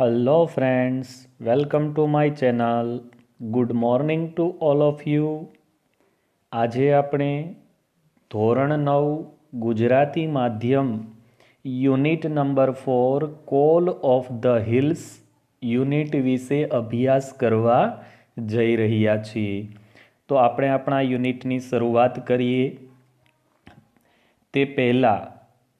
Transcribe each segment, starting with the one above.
Hello, friends. Welcome to my channel. Good morning to all of you. આજે આપણે ધોરણ 9 ગુજરાતી માધ્યમ unit number 4 call of the hills unit વિશે અભ્યાસ કરવા જઈ રહ્યા છીએ. તો આપણે આપણા યુનિટની શરૂઆત કરીએ તે પહેલાં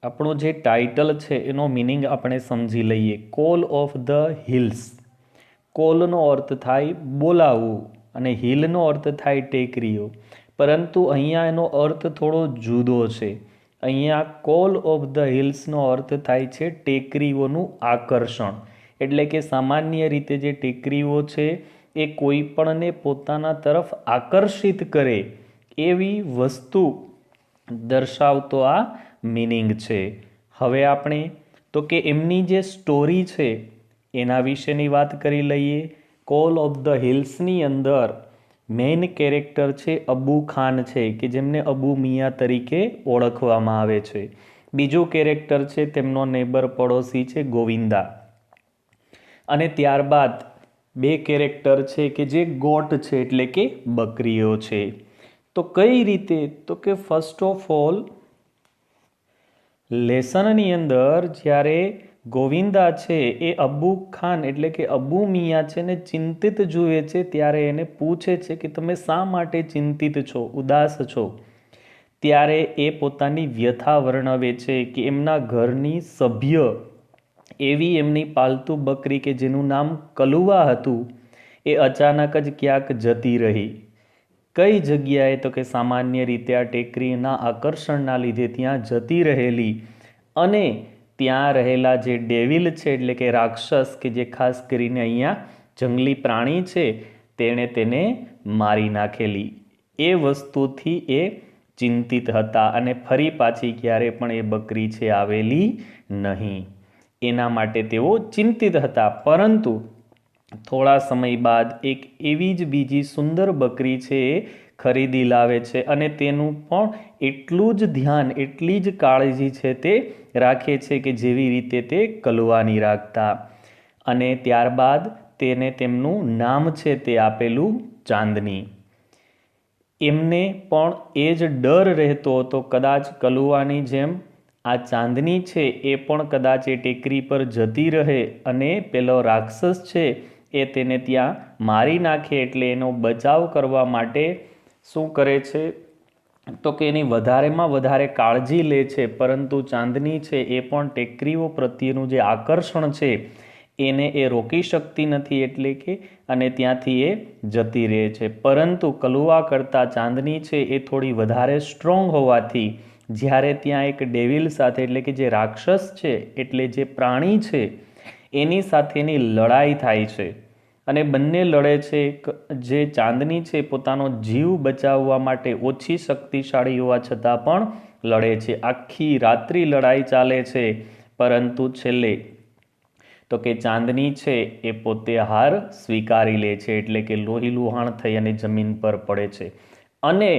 આપણું જે ટાઇટલ છે એનો મિનિંગ આપણે સમજી લઈએ. Call of the hills. કોલનો અર્થ થાય બોલાવવું અને હિલનો અર્થ થાય ટેકરીઓ, પરંતુ અહીંયા એનો અર્થ થોડો જુદો છે. અહીંયા કોલ ઓફ ધ હિલ્સનો અર્થ થાય છે ટેકરીઓનું આકર્ષણ. એટલે કે સામાન્ય રીતે જે ટેકરીઓ છે એ કોઈ પણને પોતાના તરફ આકર્ષિત કરે એવી વસ્તુ દર્શાવતો આ મિનિંગ છે. હવે આપણે તો કે એમની જે સ્ટોરી છે એના વિશેની વાત કરી લઈએ. કોલ ઓફ ધ હિલ્સની અંદર મેઇન કેરેક્ટર છે અબુ ખાન છે, કે જેમને અબુ મિયા તરીકે ઓળખવામાં આવે છે. બીજું કેરેક્ટર છે તેમનો નેબર પડોશી છે ગોવિંદા. અને ત્યારબાદ બે કેરેક્ટર છે કે જે ગોટ છે એટલે કે બકરીઓ છે. તો કઈ રીતે? તો કે ફર્સ્ટ ઓફ ઓલ લેસનની અંદર જ્યારે ગોવિંદા છે એ અબુ ખાન એટલે કે અબુ મિયા છે ને ચિંતિત જુએ છે, ત્યારે એને પૂછે છે કે તમે શા માટે ચિંતિત છો, ઉદાસ છો? ત્યારે એ પોતાની વ્યથા વર્ણવે છે કે એમના ઘરની સભ્ય એવી એમની પાલતુ બકરી કે જેનું નામ કલુઆ હતું એ અચાનક જ ક્યાંક જતી રહી. કઈ જગ્યાએ? તો કે સામાન્ય રીતે આ ટેકરીના આકર્ષણના લીધે ત્યાં જતી રહેલી, અને ત્યાં રહેલા જે ડેવિલ છે એટલે કે રાક્ષસ, કે જે ખાસ કરીને અહીંયા જંગલી પ્રાણી છે, તેણે તેને મારી નાખેલી. એ વસ્તુથી એ ચિંતિત હતા અને ફરી પાછી ક્યારે પણ એ બકરી છે આવેલી નહીં. એના માટે તેઓ ચિંતિત હતા. પરંતુ થોડા સમય બાદ એક એવી જ બીજી સુંદર બકરી છે એ ખરીદી લાવે છે, અને તેનું પણ એટલું જ ધ્યાન, એટલી જ કાળજી છે તે રાખે છે કે જેવી રીતે તે કલુઆની રાખતા. અને ત્યારબાદ તેને તેમનું નામ છે તે આપેલું ચાંદની. એમને પણ એ જ ડર રહેતો હતો કદાચ કલુઆની જેમ આ ચાંદની છે એ પણ કદાચ એ ટેકરી પર જતી રહે અને પેલો રાક્ષસ છે એ તેને ત્યાં મારી નાખે. એટલે એનો બચાવ કરવા માટે શું કરે છે? તો કે એની વધારેમાં વધારે કાળજી લે છે. પરંતુ ચાંદની છે એ પણ ટેકરીઓ પ્રત્યેનું જે આકર્ષણ છે એને એ રોકી શકતી નથી, એટલે કે અને ત્યાંથી એ જતી રહે છે. પરંતુ કલુઆ કરતાં ચાંદની છે એ થોડી વધારે સ્ટ્રોંગ હોવાથી જ્યારે ત્યાં એક ડેવિલ સાથે એટલે કે જે રાક્ષસ છે એટલે જે પ્રાણી છે એની સાથેની લડાઈ થાય છે, અને બંને લડે છે. જે ચાંદની છે પોતાનો જીવ બચાવવા માટે ઓછી શક્તિશાળી હોવા છતાં પણ લડે છે. આખી રાત્રિ લડાઈ ચાલે છે, પરંતુ છેલ્લે તો કે ચાંદની છે એ પોતે હાર સ્વીકારી લે છે, એટલે કે લોહી લુહાણ થઈ અને જમીન પર પડે છે. અને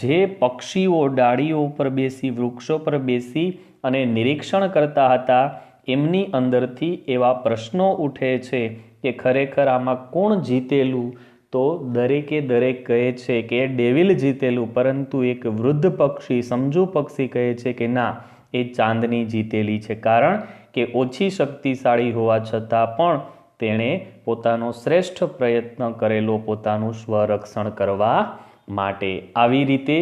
જે પક્ષીઓ ડાળીઓ ઉપર બેસી, વૃક્ષો પર બેસી અને નિરીક્ષણ કરતા હતા, એમની અંદરથી એવા પ્રશ્નો ઉઠે છે કે ખરેખર આમાં કોણ જીતેલું? તો દરેકે દરેક કહે છે કે ડેવિલ જીતેલું, પરંતુ એક વૃદ્ધ પક્ષી, સમજુ પક્ષી કહે છે કે ના, એ ચાંદની જીતેલી છે. કારણ કે ઓછી શક્તિશાળી હોવા છતાં પણ તેણે પોતાનો શ્રેષ્ઠ પ્રયત્ન કરેલો પોતાનું સ્વરક્ષણ કરવા માટે. આવી રીતે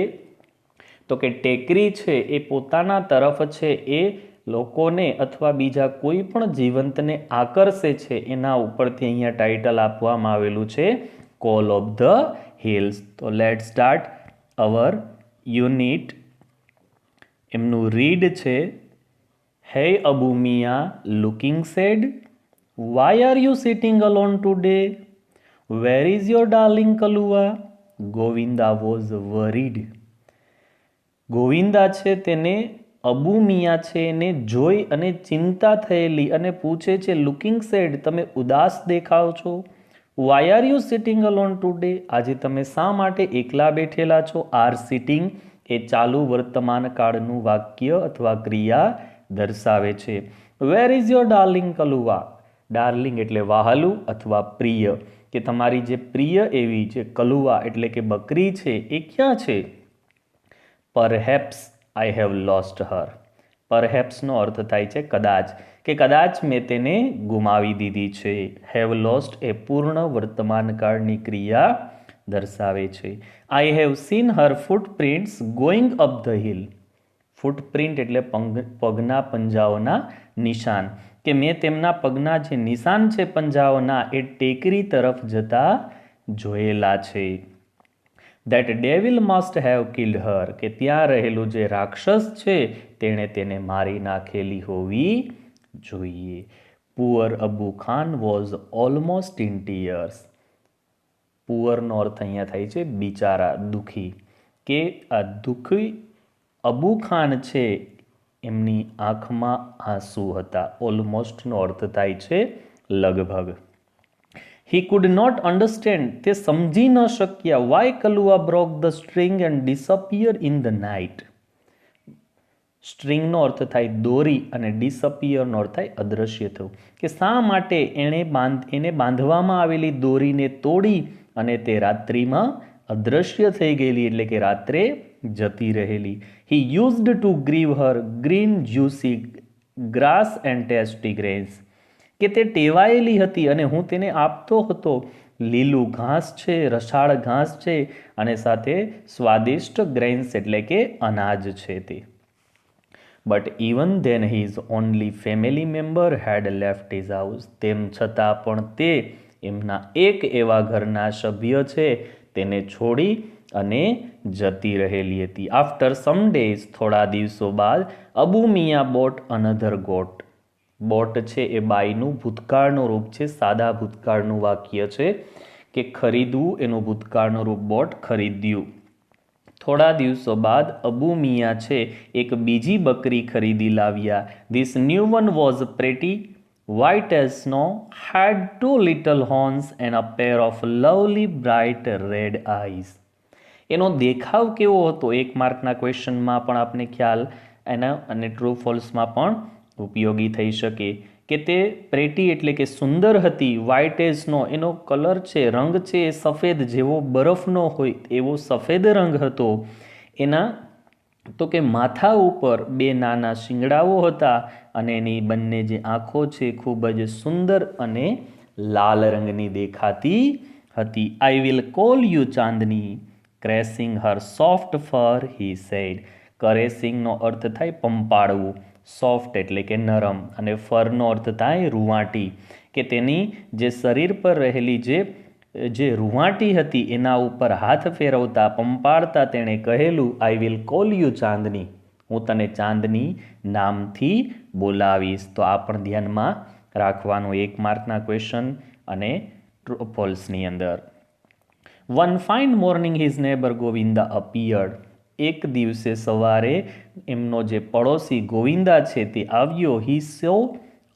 તો કે ટેકરી છે એ પોતાના તરફ છે એ લોકોને અથવા બીજા કોઈ પણ જીવંતને આકર્ષે છે. એના ઉપરથી અહીંયા ટાઇટલ આપવામાં આવેલું છે કોલ ઓફ ધ હિલ્સ. તો લેટ સ્ટાર્ટ અવર યુનિટ. એમનું રીડ છે, hey Abu Miya looking sad, why are you sitting alone today, where is your darling Kalua? Govinda was worried. Govinda છે તેને અબુ મિયા છે એને જોઈ અને ચિંતા થયેલી, અને પૂછે છે લુકિંગ સેડ, તમે ઉદાસ દેખાવ છો. Why are you sitting alone today, આજે તમે શા માટે એકલા બેઠેલા છો? આર સિટિંગ એ ચાલુ વર્તમાન કાળનું વાક્ય અથવા ક્રિયા દર્શાવે છે. વેર is your darling Kalua, darling એટલે વહાલું અથવા પ્રિય, કે તમારી જે પ્રિય એવી જે કલુઆ એટલે કે બકરી છે એ ક્યાં છે? Perhaps I have lost her. પરહેપ્સનો અર્થ થાય છે કદાચ, કે કદાચ મેં તેને ગુમાવી દીધી છે. હેવ લોસ્ટ એ પૂર્ણ વર્તમાન કાળની ક્રિયા દર્શાવે છે. I have seen Har footprints going up the hill. Footprint એટલે પગના પંજાઓના નિશાન, કે મેં તેમના પગના જે નિશાન છે પંજાઓના એ ટેકરી તરફ જતા જોયેલા છે. That devil must have killed her, કે ત્યાં રહેલું જે રાક્ષસ છે તેણે તેને મારી નાખેલી હોવી જોઈએ. Poor Abu Khan was almost in tears. પુઅરનો અર્થ અહીંયા થાય છે બિચારા, દુઃખી, કે આ દુઃખી અબુ ખાન છે એમની આંખમાં આંસુ હતા. ઓલમોસ્ટનો અર્થ થાય છે લગભગ. હી કુડ નોટ અન્ડરસ્ટેન્ડ, તે સમજી ન શક્યા. Why Kalua broke the string and disappear in the night. સ્ટ્રિંગનો અર્થ થાય દોરી અને ડિસઅપિયરનો અર્થ થાય અદૃશ્ય થવું, કે શા માટે એને બાંધવામાં આવેલી દોરીને તોડી અને તે રાત્રિમાં અદૃશ્ય થઈ ગયેલી, એટલે કે રાત્રે જતી રહેલી. He used to grieve her green juicy grass and tasty grains, કે તે ટેવાયેલી હતી અને હું તેને આપતો હતો લીલું ઘાસ છે, રસાળ ઘાસ છે, અને સાથે સ્વાદિષ્ટ ગ્રેન્સ એટલે કે અનાજ છે તે. But even then his only family member head left his house. તેમ છતાં પણ તે એમના એક એવા ઘરના સભ્ય છે તેને છોડી અને જતી રહેલી હતી. આફ્ટર સમ ડેઝ, થોડા દિવસો બાદ, Abu Miya bought another goat. Bought છે એ બાઈનું ભૂતકાળનું રૂપ છે, સાદા ભૂતકાળનું વાક્ય છે, કે ખરીદવું એનું ભૂતકાળનું રૂપ બોટ, ખરીદ્યું. થોડા દિવસો બાદ અબુ મિયા છે એક બીજી બકરી ખરીદી લાવ્યા. This new one was pretty white as snow, had two little horns and a pair of lovely bright red eyes. એનો દેખાવ કેવો હતો? એક માર્કના ક્વેશ્ચનમાં પણ આપણે ખ્યાલ એના અને ટ્રુ ફોલ્સમાં પણ ઉપયોગી થઈ શકે, કે તે પ્રેટી એટલે કે સુંદર હતી. વ્હાઇટ એઝ સ્નો, એનો કલર છે, રંગ છે એ સફેદ, જેવો બરફનો હોય એવો સફેદ રંગ હતો. એના તો કે માથા ઉપર બે નાના શિંગડાઓ હતા અને એની બંને જે આંખો છે ખૂબ જ સુંદર અને લાલ રંગની દેખાતી હતી. I will call you Chandni, caressing her soft fur he said. કરેસિંગનો અર્થ થાય પંપાળવું, સોફ્ટ એટલે કે નરમ, અને ફરનો અર્થ થાય રૂંવાટી, કે તેની જે શરીર પર રહેલી જે રૂંવાટી હતી એના ઉપર હાથ ફેરવતા પંપાળતા તેણે કહેલું, આઈ વિલ કોલ યુ ચાંદની, હું તને ચાંદની નામથી બોલાવીશ. તો આ પણ ધ્યાનમાં રાખવાનું એક માર્કના ક્વેશ્ચન અને ટ્રુ ફોલ્સની અંદર. One fine morning his neighbour Govinda appeared. એક દિવસે સવારે એમનો જે પડોશી ગોવિંદા છે તે આવ્યો. He saw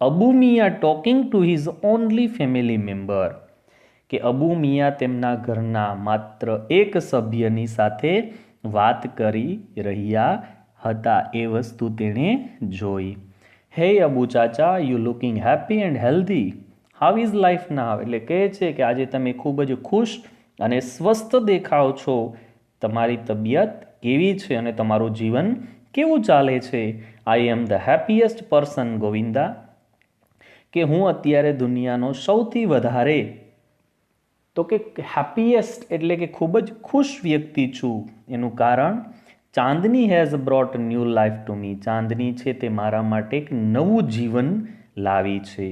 Abu Miya talking to his only family member, કે અબુ મિયા તેમના ઘરના માત્ર એક સભ્યની સાથે વાત કરી રહ્યા હતા એ વસ્તુ તેણે જોઈ. હે અબુ ચાચા, you looking happy and healthy, how is life now. એટલે કહે છે કે આજે તમે ખૂબ જ ખુશ અને સ્વસ્થ દેખાવ છો, તમારી તબિયત કેવી છે અને તમારું જીવન કેવું ચાલે છે? I am the happiest person Govinda, કે હું અત્યારે દુનિયાનો સૌથી વધારે, તો કે હેપીએસ્ટ એટલે કે ખૂબ જ ખુશ વ્યક્તિ છું. એનું કારણ, Chandni has brought new life to me. Chandni છે તે મારા માટે એક નવું જીવન લાવી છે.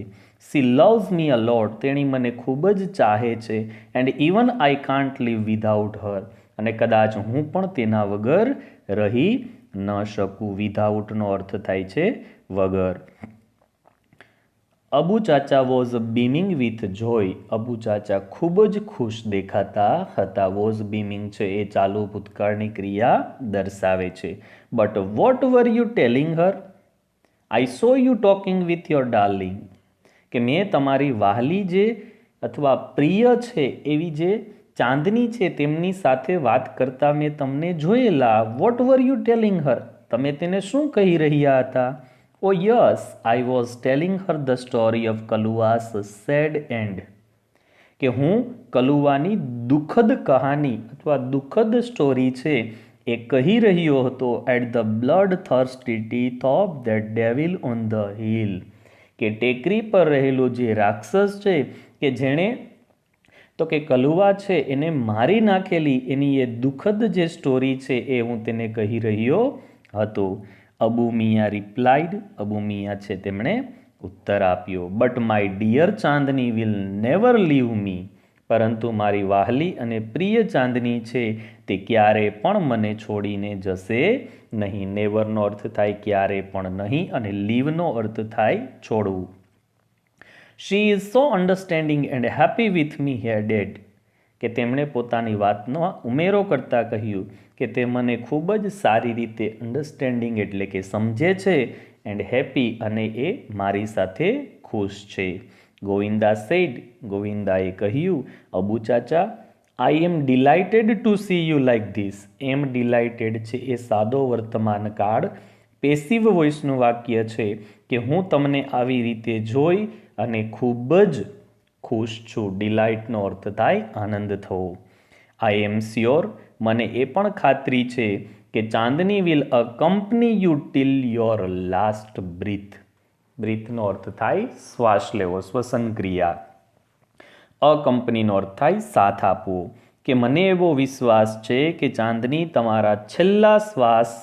સી લવ્સ મી અ લોટ, તેણી મને ખૂબ જ ચાહે છે. And even I can't live without her, અને કદાચ હું પણ તેના વગર રહી ન શકું. વિધાઉટનો અર્થ થાય છે વગર. અબુ ચાચા વોઝ બીમિંગ વિથ જોય. અબુ ચાચા ખૂબ જ ખુશ દેખાતા હતા. વોઝ બીમિંગ છે એ ચાલુ ભૂતકાળની ક્રિયા દર્શાવે છે. But what were you telling Har? I so you talking with your darling, કે મેં તમારી વહાલી જે અથવા પ્રિય છે એવી જે ચાંદની છે તેમની સાથે વાત કરતા મેં તમને જોયેલા. What were you telling her? તમે તેને શું કહી રહ્યા હતા? Oh yes, I was telling her the story of Kalua's sad end, કે હું કલુવાની દુઃખદ કહાની અથવા દુઃખદ સ્ટોરી છે એ કહી રહ્યો હતો at the blood thirsty teeth of that devil on the hill, કે ટેકરી પર રહેલો જે રાક્ષસ છે કે જેણે તો કે કલુઆ છે એને મારી નાખેલી એની એ દુઃખદ જે સ્ટોરી છે એ હું તેને કહી રહ્યો હતો. અબુ મિયા રિપ્લાઇડ, અબુ મિયા છે તેમણે ઉત્તર આપ્યો, but my dear Chandni will never leave me, પરંતુ મારી વહાલી અને પ્રિય ચાંદની છે તે ક્યારે પણ મને છોડીને જશે નહીં. નેવરનો અર્થ થાય ક્યારે પણ નહીં અને લીવનો અર્થ થાય છોડવું. She is so understanding and happy with me hey dad, કે તેમણે પોતાની વાતનો ઉમેરો કરતાં કહ્યું કે તે મને ખૂબ જ સારી રીતે અન્ડરસ્ટેન્ડિંગ એટલે કે સમજે છે, એન્ડ હેપી અને એ મારી સાથે ખુશ છે. ગોવિંદા સેડ, ગોવિંદાએ કહ્યું, Abu Chacha, I am delighted to see you like this. Am delighted છે એ સાદો વર્તમાન કાળ પેસિવ વોઇસનું વાક્ય છે કે હું તમને આવી રીતે જોઈ અને ખૂબ જ ખુશ છું. ડિલાઇટનો અર્થ થાય આનંદ થવો. આઈ એમ શ્યોર, મને એ પણ ખાતરી છે કે Chandni will accompany you till your last breath. બ્રીથનો અર્થ થાય શ્વાસ લેવો, શ્વસન ક્રિયા. અકંપનીનો અર્થ થાય સાથ આપવો, કે મને એવો વિશ્વાસ છે કે ચાંદની તમારા છેલ્લા શ્વાસ,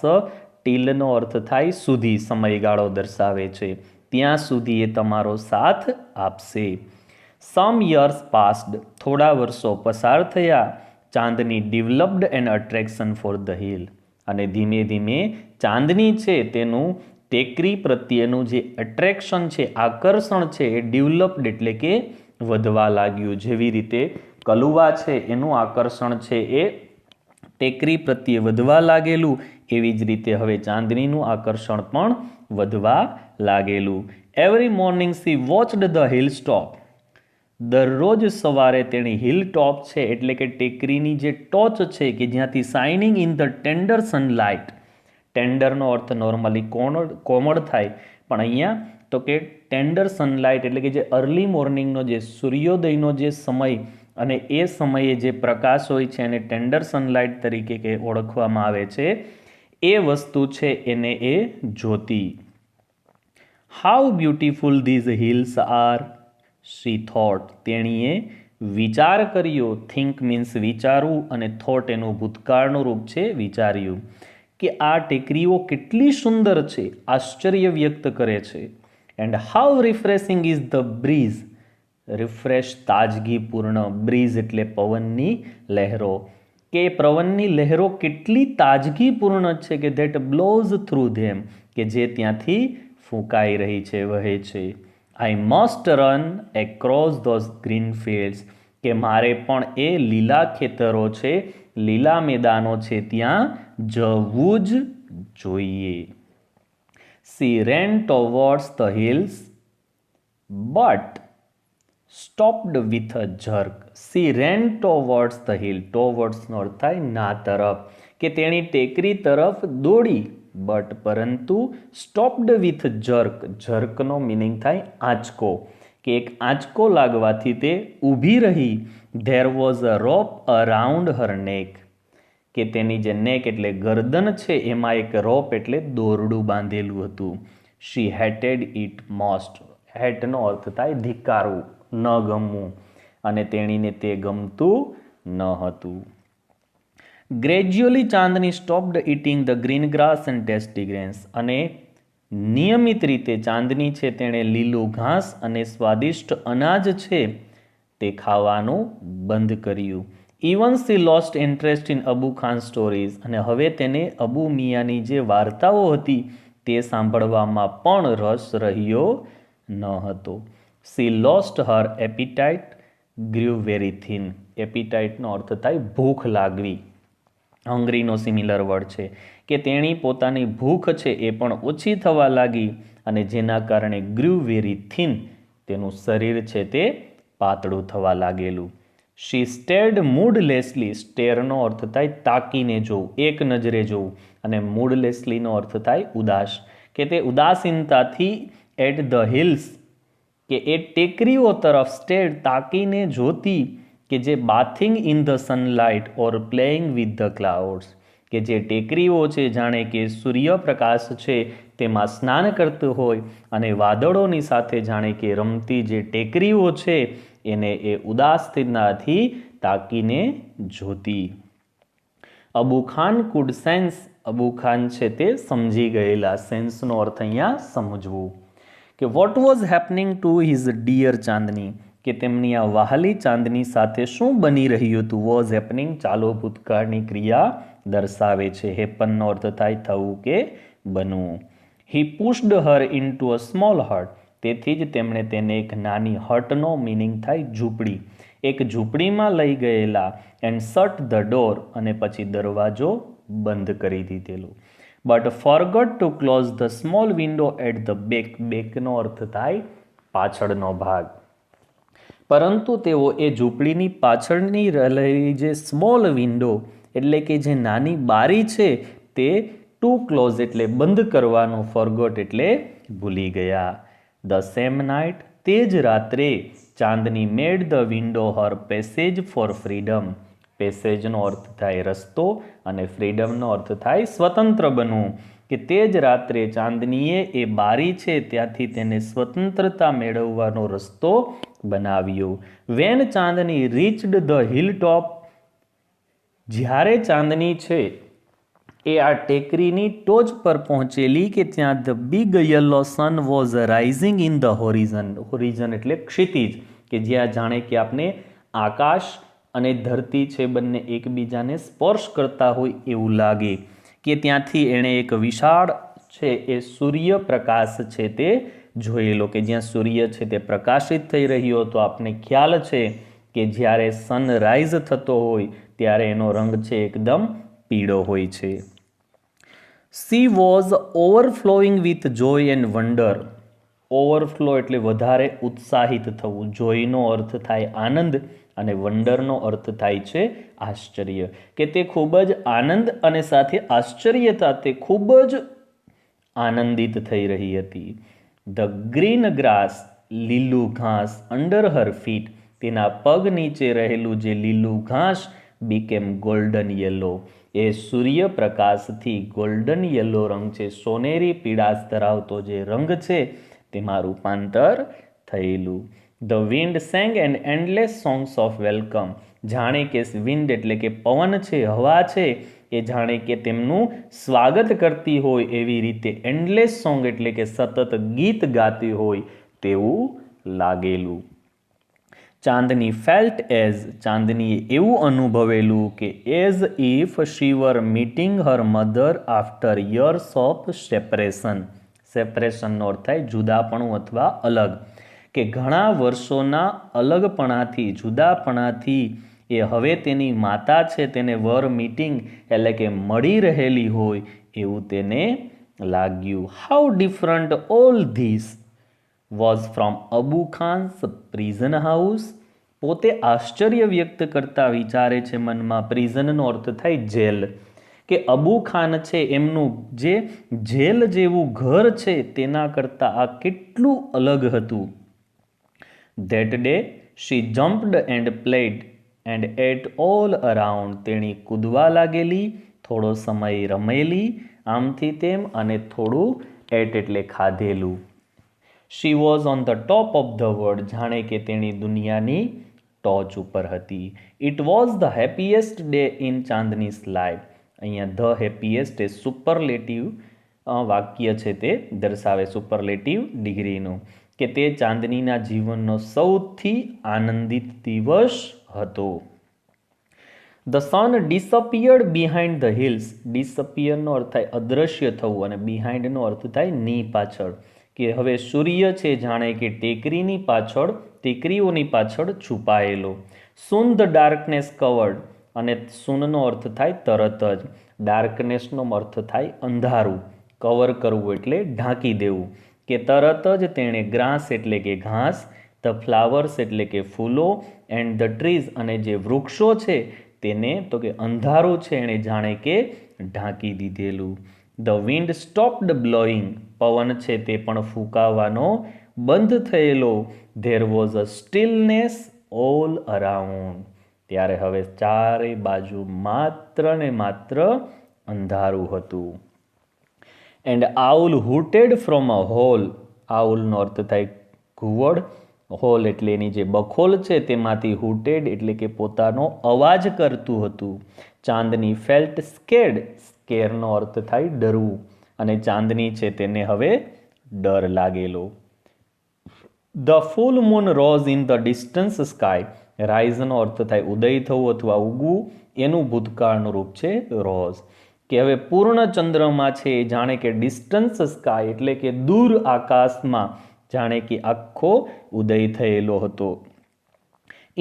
ટીલનો અર્થ થાય સુધી, સમયગાળો દર્શાવે છે, ત્યાં સુધી એ તમારો સાથ આપશે. સમ યર્સ પાસ્ડ, થોડા વર્ષો પસાર થયા. Chandni developed an attraction for the hill, અને ધીમે ધીમે ચાંદની છે તેનું ટેકરી પ્રત્યેનું જે અટ્રેક્શન છે, આકર્ષણ છે એ ડેવલપ્ડ એટલે કે વધવા લાગ્યું. જેવી રીતે કલુઆ છે એનું આકર્ષણ છે એ ટેકરી પ્રત્યે વધવા લાગેલું, એવી જ રીતે હવે ચાંદનીનું આકર્ષણ પણ વધવા લાગેલું. Every morning she watched the hill top, દરરોજ સવારે તેણી હિલ ટોપ છે એટલે કે ટેકરીની જે ટોચ છે કે જ્યાંથી shining in the tender sunlight, ટેન્ડરનો અર્થ નોર્મલી કોમળ થાય, પણ અહીંયા તો કે ટેન્ડર સનલાઇટ એટલે કે જે અર્લી મોર્નિંગનો જે સૂર્યોદયનો જે સમય અને એ સમયે જે પ્રકાશ હોય છે એને ટેન્ડર સનલાઇટ તરીકે કે ઓળખવામાં આવે છે, એ વસ્તુ છે એને એ જોતી. How beautiful these hills are, she thought, તેણીએ વિચાર કર્યો. થિંક મીન્સ વિચારવું અને થોટ એનું ભૂતકાળનું રૂપ છે વિચાર્યું, કે આ ટેકરીઓ કેટલી સુંદર છે, આશ્ચર્ય વ્યક્ત કરે છે. And how refreshing is the breeze, refresh તાજગીપૂર્ણ, બ્રીઝ એટલે પવનની લહેરો, કે પવનની લહેરો કેટલી તાજગીપૂર્ણ છે કે ધેટ બ્લોઝ થ્રુ ધેમ, કે જે ત્યાંથી ફૂંકાઈ રહી છે, વહે છે. I must run across those green fields, કે મારે પણ એ લીલા ખેતરો છે, લીલા મેદાનો છે ત્યાં જવું જ જોઈએ. She ran towards the hills but stopped with a jerk. She ran towards the hill, ટોવર્ડ્સનો અર્થ થાય ના તરફ, કે તેણી ટેકરી તરફ દોડી, બટ પરંતુ સ્ટોપ્ડ વિથ જર્ક, જર્કનો મિનિંગ થાય આંચકો, કે એક આંચકો લાગવાથી તે ઊભી રહી. There was a rope around હર નેક, કે તેની જે નેક એટલે ગરદન છે એમાં એક રોપ એટલે દોરડું બાંધેલું હતું. શી હેટેડ ઇટ મોસ્ટ, હેટનો અર્થ થાય ધિક્કારવું, ન ગમવું, અને તેણીને તે ગમતું ન હતું. Gradually Chandni stopped eating the green grass and tasty grains, અને નિયમિત રીતે ચાંદની છે તેણે લીલું ઘાસ અને સ્વાદિષ્ટ અનાજ છે તે ખાવાનું બંધ કર્યું. Even C lost interest in Abu Khan stories, અને હવે તેને અબુ મિયાની જે વાર્તાઓ હતી તે સાંભળવામાં પણ રસ રહ્યો ન હતો. She lost her appetite grew very thin, એપિટાઇટનો અર્થ થાય ભૂખ લાગવી, હંગ્રીનો સિમિલર વર્ડ છે, કે તેણી પોતાની ભૂખ છે એ પણ ઓછી થવા લાગી, અને જેના કારણે ગ્રીવ વેરી થિન, તેનું શરીર છે તે પાતળું થવા લાગેલું. શી સ્ટેર્ડ મૂડલેસલી, સ્ટેરનો અર્થ થાય તાકીને જોવું, એક નજરે જોવું, અને મૂડલેસલીનો અર્થ થાય ઉદાસ, કે તે ઉદાસીનતાથી એટ ધ હિલ્સ કે એ ટેકરીઓ તરફ સ્ટેડ તાકીને જોતી કે જે bathing in the sunlight or playing with the clouds કે જે ટેકરીઓ છે જાણે કે સૂર્યપ્રકાશ છે તેમાં સ્નાન કરતું હોય અને વાદળોની સાથે જાણે કે રમતી જે ટેકરીઓ છે એને એ ઉદાસીનતાથી તાકીને જોતી. અબુ ખાન કુડ સેન્સ, અબુ ખાન છે તે સમજી ગયેલા. સેન્સનો અર્થ અહીંયા સમજવું. કે what was happening to his dear Chandni કે તેમની આ વહાલી ચાંદની સાથે શું બની રહ્યું હતું. વોઝ હેપનિંગ ચાલો ભૂતકાળની ક્રિયા દર્શાવે છે. હેપનનો અર્થ થાય થવું કે બનવું. He pushed her into a small hut, તેથી જ તેમણે તેને એક નાની હટનો મિનિંગ થાય ઝૂંપડી, એક ઝૂંપડીમાં લઈ ગયેલા. એન્ડ શટ ધ ડોર, અને પછી દરવાજો બંધ કરી દીધેલો. But forgot to close the small window at the back, બેકનો અર્થ થાય પાછળનો ભાગ. પરંતુ તેઓ એ ઝૂંપડીની પાછળની રહેલી જે સ્મોલ વિન્ડો એટલે કે જે નાની બારી છે તે ટુ ક્લોઝ એટલે બંધ કરવાનું, ફોરગોટ એટલે ભૂલી ગયા. ધ સેમ નાઇટ, તે જ રાત્રે Chandni made the window her passage for freedom. પેસેજનો અર્થ થાય રસ્તો અને ફ્રીડમનો અર્થ થાય સ્વતંત્ર બનવું. કે તે જ રાત્રે ચાંદનીએ એ બારી છે ત્યાંથી તેને સ્વતંત્રતા મેળવવાનો રસ્તો બનાવ્યો. When Chandni reached the hill top, જ્યારે ચાંદની છે એ આ ટેકરીની ટોચ પર પહોંચેલી કે ત્યાં the big yellow sun was rising in the horizon. Horizon એટલે ક્ષિતિજ, કે જ્યાં જાણે કે આપણે આકાશ અને ધરતી છે બંને એકબીજાને સ્પર્શ કરતા હોય એવું લાગે. કે ત્યાંથી એણે એક વિશાળ છે એ સૂર્યપ્રકાશ છે તે જોયેલો, કે જ્યાં સૂર્ય છે તે પ્રકાશિત થઈ રહ્યો હતો. આપને ખ્યાલ છે કે જ્યારે સનરાઈઝ થતો હોય ત્યારે એનો રંગ છે એકદમ પીળો હોય છે. She was overflowing with Joy and wonder. Overflow એટલે વધારે ઉત્સાહિત થવું. જોયનો અર્થ થાય આનંદ અને વન્ડરનો અર્થ થાય છે આશ્ચર્ય. કે તે ખૂબ જ આનંદ અને સાથે આશ્ચર્યતા તે ખૂબ જ આનંદિત થઈ રહી હતી. ધ ગ્રીન ગ્રાસ, લીલું ઘાસ, અંડર હર ફીટ, તેના પગ નીચે રહેલું જે લીલું ઘાસ, બીકેમ ગોલ્ડન યલો, એ સૂર્યપ્રકાશથી ગોલ્ડન યલો રંગ છે, સોનેરી પીળાશ ધરાવતો જે રંગ છે તેમાં રૂપાંતર થયેલું. The wind sang and endless songs of welcome. જાણે કે વિન્ડ એટલે કે પવન છે, હવા છે, એ જાણે કે તેમનું સ્વાગત કરતી હોય એવી રીતે એન્ડલેસ સોંગ એટલે કે સતત ગીત ગાતી હોય તેવું લાગેલું. ચાંદની ફેલ્ટ એઝ, ચાંદનીએ એવું અનુભવેલું કે as if she were meeting her mother after years of separation. સેપરેશનનો અર્થ થાય જુદાપણું અથવા અલગ. કે ઘણા વર્ષોના અલગપણાથી, જુદાપણાથી એ હવે તેની માતા છે તેને વર મીટિંગ એટલે કે મળી રહેલી હોય એવું તેને લાગ્યું. How different all this was from Abu Khan's prison house. પોતે આશ્ચર્ય વ્યક્ત કરતા વિચારે છે મનમાં. પ્રિઝનનો અર્થ થાય જેલ. કે અબુ ખાન છે એમનું જે જેલ જેવું ઘર છે તેના કરતાં આ કેટલું અલગ હતું. That day she jumped and played and ate all around. તેણી કૂદવા લાગેલી, થોડો સમય રમેલી આમથી તેમ, અને થોડું એટ એટલે ખાધેલું. She was on the top of the world. જાણે કે તેણી દુનિયાની ટોચ ઉપર હતી. It was the happiest day in Chandni's life. અહીંયા ધ હેપીએસ્ટ એ સુપરલેટિવ વાક્ય છે તે દર્શાવે, સુપરલેટિવ ડિગ્રીનું. કે તે ચાંદનીના જીવનનો સૌથી આનંદિત દિવસ હતો. The sun disappeared behind the hills. ડિસઅપિયરનો અર્થ થાય અદૃશ્ય થવું અને બિહાઇન્ડનો અર્થ થાય ની પાછળ. કે હવે સૂર્ય છે જાણે કે ટેકરીની પાછળ, ટેકરીઓની પાછળ છુપાયેલો. સૂન ધ ડાર્કનેસ કવર્ડ, અને સૂનનો અર્થ થાય તરત જ. ડાર્કનેસનો અર્થ થાય અંધારું. કવર કરવું એટલે ઢાંકી દેવું. કે તરત જ તેણે ગ્રાસ એટલે કે ઘાસ, ધ ફ્લાવર્સ એટલે કે ફૂલો, એન્ડ ધ ટ્રીઝ અને જે વૃક્ષો છે તેને તો કે અંધારું છે એણે જાણે કે ઢાંકી દીધેલું. ધ વિન્ડ સ્ટોપ્ડ બ્લોઈંગ, પવન છે તે પણ ફૂંકાવાનો બંધ થયેલો. There was a stillness all around, ત્યારે હવે ચારે બાજુ માત્ર ને માત્ર અંધારું હતું. And owl hooted from a hole, આઉલનો અર્થ થાય ઘુવડ, હોલ એટલે એની જે બખોલ છે તેમાંથી હૂટેડ એટલે કે પોતાનો અવાજ કરતું હતું. ચાંદની ફેલ્ટ સ્કેર્ડ, સ્કેરનો અર્થ થાય ડરવું, અને ચાંદની છે તેને હવે ડર લાગેલો. The full moon rose in the distance sky, રાઇઝનો અર્થ થાય ઉદય થવું અથવા ઉગવું, એનું ભૂતકાળનું રૂપ છે રોઝ. કે હવે પૂર્ણ ચંદ્રમાં છે એ જાણે કે ડિસ્ટન્સ સ્કાય એટલે કે દૂર આકાશમાં જાણે કે આખો ઉદય થયેલો હતો.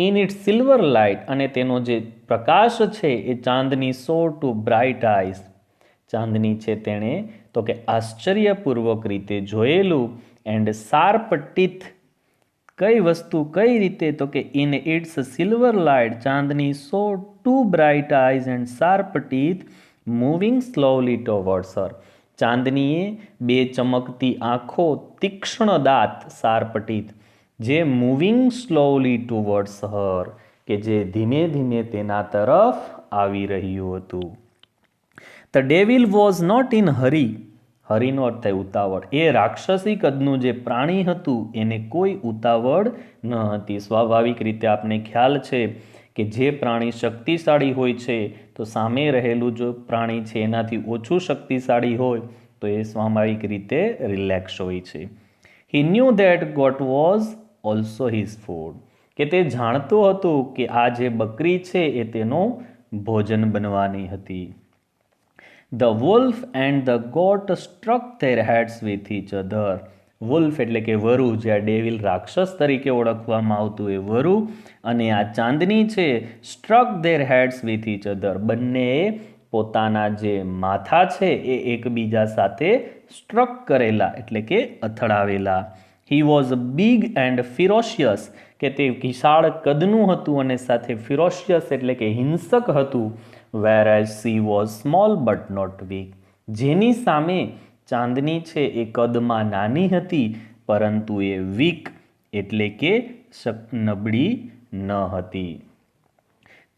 ઇન ઇટ સિલ્વર લાઇટ, અને તેનો જે પ્રકાશ છે એ ચાંદની સો ટુ બ્રાઇટ આઈઝ, ચાંદની છે તેણે તો કે આશ્ચર્યપૂર્વક રીતે જોયેલું. એન્ડ શાર્પ ટીથ, કઈ વસ્તુ કઈ રીતે તો કે in its silver light Chandni saw two bright eyes and sharp teeth moving slowly towards her, ચાંદનીએ બે ચમકતી આંખો, તીક્ષ્ણ દાંત, શાર્પ ટીથ, જે મૂવિંગ સ્લોલી ટુવર્ડ્સ હર, કે જે ધીમે ધીમે તેના તરફ આવી રહ્યું હતું. The devil was not in hurry, હરીનો અર્થ થાય ઉતાવળ, એ રાક્ષસી કદનું જે પ્રાણી હતું એને કોઈ ઉતાવળ ન હતી. સ્વાભાવિક રીતે આપને ખ્યાલ છે કે જે પ્રાણી શક્તિશાળી હોય છે તો સામે રહેલું જો પ્રાણી છે એનાથી ઓછું શક્તિશાળી હોય તો એ સ્વાભાવિક રીતે રિલેક્સ હોય છે. He knew that goat was also his food, કે તે જાણતો હતો કે આ જે બકરી છે એ તેનું ભોજન બનવાની હતી. The wolf and the goat struck their heads with each other, wolf એટલે કે વરુ, જે આ ડેવિલ રાક્ષસ તરીકે ઓળખવામાં આવતું એ વરુ, અને આ ચાંદની છે struck their heads with each other, બંનેએ પોતાના જે માથા છે એ એકબીજા સાથે સ્ટ્રક કરેલા એટલે કે અથડાવેલા. હી વોઝ બિગ એન્ડ ફિરોશિયસ, કે તે વિશાળ કદનું હતું અને સાથે ફિરોશિયસ એટલે કે હિંસક હતું. Whereas she was small but not weak, જેની સામે ચાંદની છે એ કદમાં નાની હતી પરંતુ એ વીક એટલે કે નબળી ન હતી.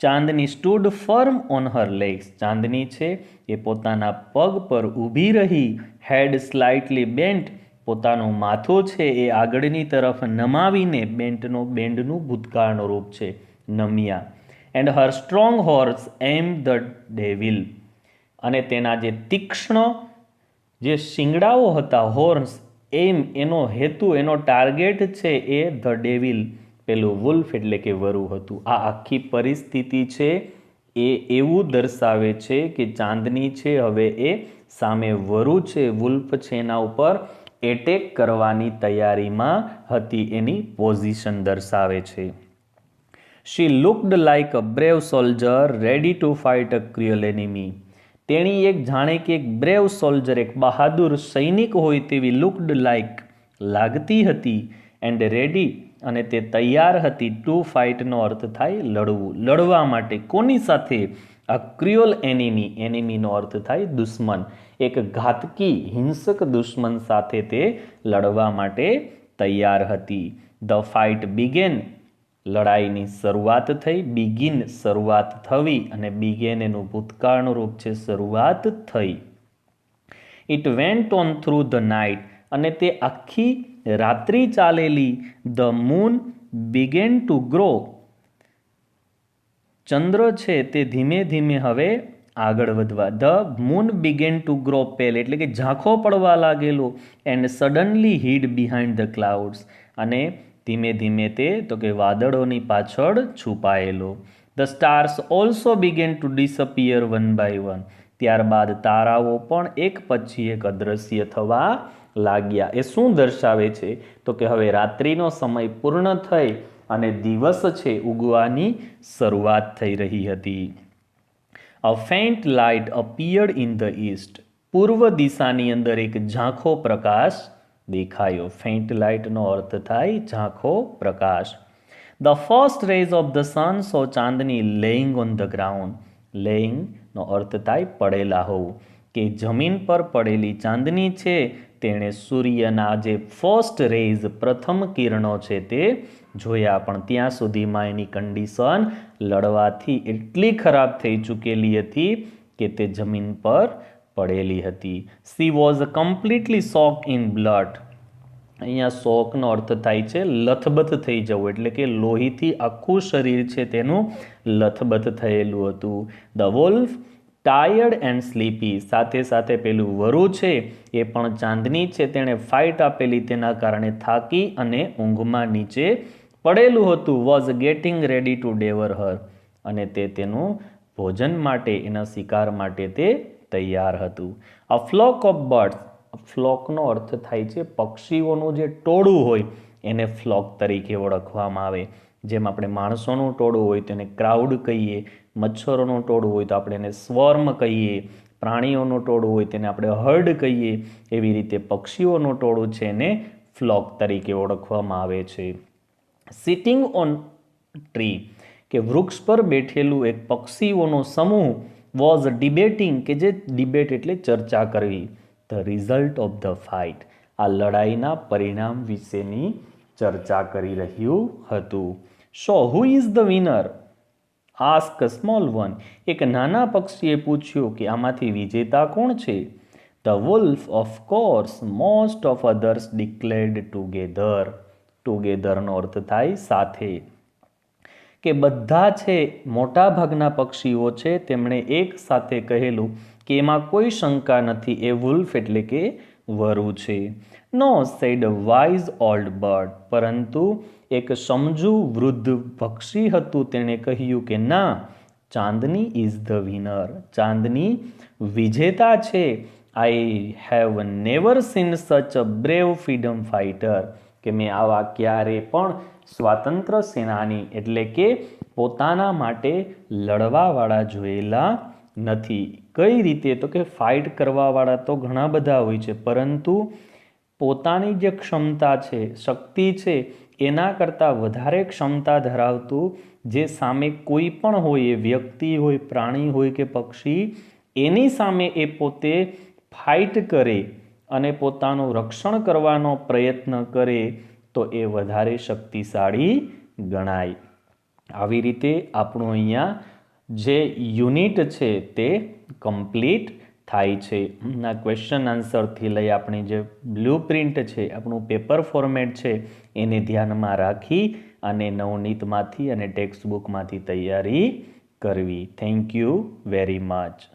Chandni stood firm on her legs, Chandni છે એ પોતાના પગ પર ઊભી રહી. હેડ સ્લાઇટલી બેન્ટ, પોતાનું માથું છે એ આગળની તરફ નમાવીને, બેન્ડનું ભૂતકાળનું રૂપ છે નમ્યા. And her strong horse aim the devil, અને તેના જે તીક્ષ્ણ જે શિંગડાઓ હતા હોર્ન્સ, એમ એનો હેતુ એનો ટાર્ગેટ છે એ ધ ડેવિલ પેલું વુલ્ફ એટલે કે વરુ હતું. આ આખી પરિસ્થિતિ છે એ એવું દર્શાવે છે કે ચાંદની છે હવે એ સામે વરુ છે વુલ્ફ છે એના ઉપર એટેક કરવાની તૈયારીમાં હતી, એની પોઝિશન દર્શાવે છે. She looked like a brave soldier ready to fight a cruel enemy, તેણી એક જાણે કે એક બ્રેવ સોલ્જર એક બહાદુર સૈનિક હોય તેવી લુકડ લાઇક લાગતી હતી. એન્ડ રેડી અને તે તૈયાર હતી. ટુ ફાઇટનો અર્થ થાય લડવું, લડવા માટે. કોની સાથે? આ ક્રુઅલ એનિમી, એનિમીનો અર્થ થાય દુશ્મન, એક ઘાતકી હિંસક દુશ્મન સાથે તે લડવા માટે તૈયાર હતી. ધ ફાઇટ બિગેન, લડાઈની શરૂઆત થઈ. બિગિન શરૂઆત થવી, અને બિગેન એનું ભૂતકાળનું રૂપ છે શરૂઆત થઈ. It went on through the night, અને તે આખી રાત્રિ ચાલેલી. The moon began to grow, ચંદ્ર છે તે ધીમે ધીમે હવે આગળ વધવા. The moon began to grow pale એટલે કે ઝાંખો પડવા લાગેલો. And suddenly hid behind the clouds, અને ધીમે ધીમે તે તો કે વાદળોની પાછળ છુપાયેલો. The stars also began to disappear one by one, ત્યારબાદ તારાઓ પણ એક પછી એક અદૃશ્ય થવા લાગ્યા. એ શું દર્શાવે છે તો કે હવે રાત્રિનો સમય પૂર્ણ થઈ અને દિવસ છે ઉગવાની શરૂઆત થઈ રહી હતી. A faint light appeared in the east, પૂર્વ દિશાની અંદર એક ઝાંખો પ્રકાશ દેખાયો. ફેન્ટ લાઇટનો અર્થ થાય ઝાંખો પ્રકાશ. The first rays of the sun saw Chandni laying on the ground, લેઇંગનો અર્થ થાય પડેલા હોવું. કે જમીન પર પડેલી ચાંદની છે તેણે સૂર્યના જે ફર્સ્ટ રેઝ પ્રથમ કિરણો છે તે જોયા, પણ ત્યાં સુધીમાં એની કન્ડિશન લડવાથી એટલી ખરાબ થઈ ચૂકેલી હતી કે તે જમીન પર પડેલી હતી. She was completely soak in blood. અહીંયા શોકનો અર્થ થાય છે લથબથ થઈ જવું, એટલે કે લોહીથી આખું શરીર છે તેનું લથબથ થયેલું હતું. The wolf tired and sleepy. સાથે સાથે પેલું વરુ છે એ પણ ચાંદની છે તેણે ફાઇટ આપેલી તેના કારણે થાકી અને ઊંઘમાં નીચે પડેલું હતું. વોઝ ગેટિંગ રેડી ટુ ડેવર હર. અને તે તેનું ભોજન માટે, એના શિકાર માટે તે તૈયાર હતું. A flock of birds. ફ્લોકનો અર્થ થાય છે પક્ષીઓનું જે ટોળું હોય એને ફ્લોક તરીકે ઓળખવામાં આવે. જેમ આપણે માણસોનું ટોળું હોય તેને ક્રાઉડ કહીએ, મચ્છરોનું ટોળું હોય તો આપણે એને સ્વર્મ કહીએ, પ્રાણીઓનું ટોળું હોય તેને આપણે હર્ડ કહીએ. એવી રીતે પક્ષીઓનું ટોળું છે એને ફ્લોક તરીકે ઓળખવામાં આવે છે. સિટિંગ ઓન ટ્રી, કે વૃક્ષ પર બેઠેલું એક પક્ષીઓનો સમૂહ વોઝ ડિબેટિંગ, કે જે ડિબેટ એટલે ચર્ચા કરવી, the result of the fight, આ લડાઈના પરિણામ વિશેની ચર્ચા કરી રહ્યું હતું. So who is the winner? Ask small one. એક નાના પક્ષીએ પૂછ્યું કે આમાંથી વિજેતા કોણ છે? The wolf of course most of others declared together. ટુગેધરનો અર્થ થાય સાથે, કે બધા છે મોટા ભાગના પક્ષીઓ છે તેમણે એક સાથે કહેલું કે એમાં કોઈ શંકા નથી, એ વુલ્ફ એટલે કે વરુ છે. નો સેડ વાઇઝ ઓલ્ડ બર્ડ. પરંતુ એક સમજુ વૃદ્ધ પક્ષી હતું તેણે કહ્યું કે ના, ચાંદની ઇઝ ધ વિનર. ચાંદની વિજેતા છે. આઈ હેવ નેવર સીન સચ અ બ્રેવ ફ્રીડમ ફાઇટર. કે મેં આવા ક્યારે પણ સ્વાતંત્ર્ય સેનાની એટલે કે પોતાના માટે લડવાવાળા જોયેલા નથી. કઈ રીતે? તો કે ફાઇટ કરવાવાળા તો ઘણા બધા હોય છે, પરંતુ પોતાની જે ક્ષમતા છે, શક્તિ છે, એના કરતાં વધારે ક્ષમતા ધરાવતું જે સામે કોઈ પણ હોય, એ વ્યક્તિ હોય, પ્રાણી હોય કે પક્ષી, એની સામે એ પોતે ફાઇટ કરે અને પોતાનું રક્ષણ કરવાનો પ્રયત્ન કરે તો એ વધારે શક્તિશાળી ગણાય. આવી રીતે આપણું અહીંયા જે યુનિટ છે તે કમ્પ્લીટ થાય છે. ના ક્વેશ્ચન આન્સરથી લઈ આપણી જે બ્લુ પ્રિન્ટ છે, આપણું પેપર ફોર્મેટ છે, એને ધ્યાનમાં રાખી અને નવનીતમાંથી અને ટેક્સ્ટ બુકમાંથી તૈયારી કરવી. Thank you very much.